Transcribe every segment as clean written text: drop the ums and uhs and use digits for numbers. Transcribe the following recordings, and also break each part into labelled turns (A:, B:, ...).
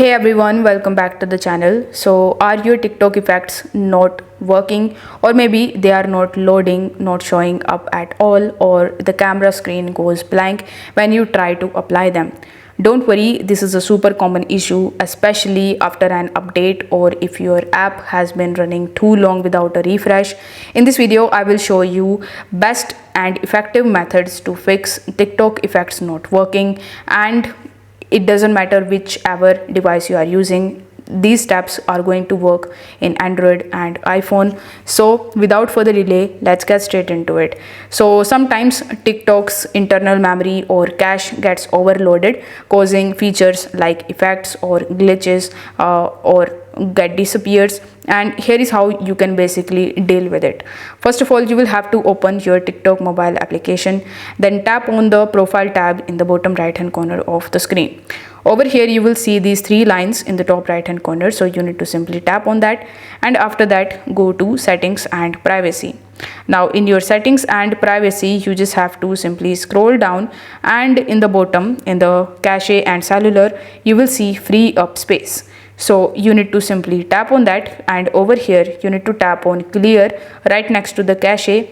A: Hey everyone, welcome back to the channel. So, are your TikTok effects not working, or maybe they are not loading, not showing up at all, or the camera screen goes blank when you try to apply them? Don't worry, this is a super common issue, especially after an update or if your app has been running too long without a refresh. In this video, I will show you best and effective methods to fix TikTok effects not working, and it doesn't matter whichever device you are using. These steps are going to work in Android and iPhone. So without further delay, let's get straight into it. So sometimes TikTok's internal memory or cache gets overloaded, causing features like effects or glitches or get disappears, and here is how you can basically deal with it. First of all, you will have to open your TikTok mobile application, then tap on the profile tab in the bottom right hand corner of the screen. Over here you will see these three lines in the top right hand corner, so you need to simply tap on that, and after that go to settings and privacy. Now in your settings and privacy, you just have to simply scroll down, and in the bottom in the cache and cellular, you will see free up space. So you need to simply tap on that, and over here you need to tap on clear right next to the cache,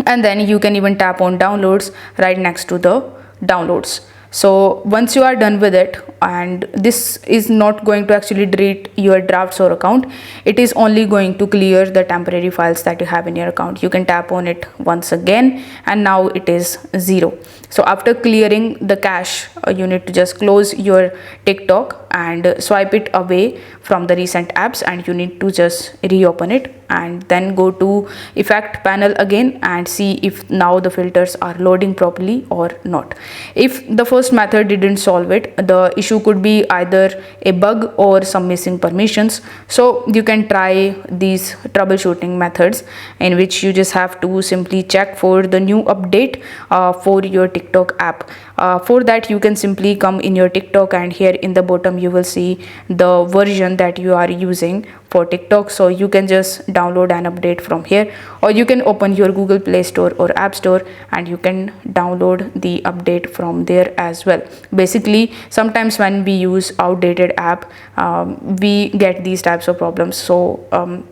A: and then you can even tap on downloads right next to the downloads. So once you are done with it, and this is not going to actually delete your drafts or account, it is only going to clear the temporary files that you have in your account. You can tap on it once again, and now it is 0. So after clearing the cache, you need to just close your TikTok and swipe it away from the recent apps, and you need to just reopen it and then go to effect panel again and see if now the filters are loading properly or not. If the first method didn't solve it, the issue could be either a bug or some missing permissions. So you can try these troubleshooting methods, in which you just have to simply check for the new update for your TikTok app. For that, you can simply come in your TikTok, and here in the bottom you will see the version that you are using for TikTok. So you can just download an update from here, or you can open your Google Play Store or App Store and you can download the update from there as well. Basically, sometimes when we use outdated app, we get these types of problems. So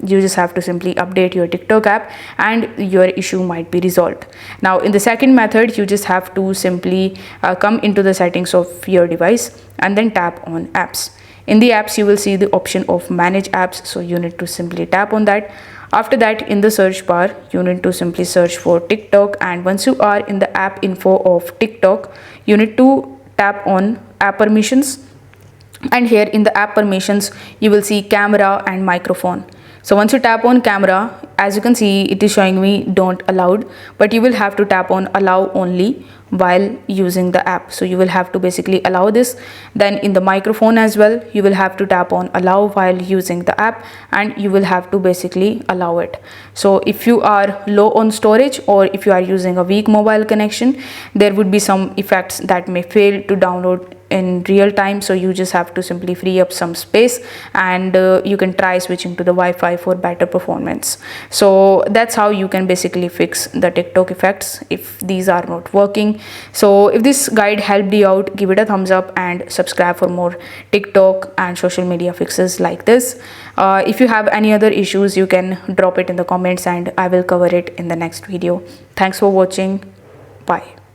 A: you just have to simply update your TikTok app and your issue might be resolved. Now in the second method, you just have to simply come into the settings of your device and then tap on apps. In the apps, you will see the option of manage apps, so you need to simply tap on that. After that, in the search bar, you need to simply search for TikTok, and once you are in the app info of TikTok, you need to tap on app permissions, and here in the app permissions you will see camera and microphone. So once you tap on camera, as you can see, it is showing me don't allowed, but you will have to tap on allow only while using the app. So you will have to basically allow this. Then in the microphone as well, you will have to tap on allow while using the app, and you will have to basically allow it. So if you are low on storage, or if you are using a weak mobile connection, there would be some effects that may fail to download in real time. So you just have to simply free up some space, and you can try switching to the Wi-Fi for better performance. So that's how you can basically fix the TikTok effects if these are not working. So if this guide helped you out, give it a thumbs up and subscribe for more TikTok and social media fixes like this. If you have any other issues, you can drop it in the comments and I will cover it in the next video. Thanks for watching. Bye.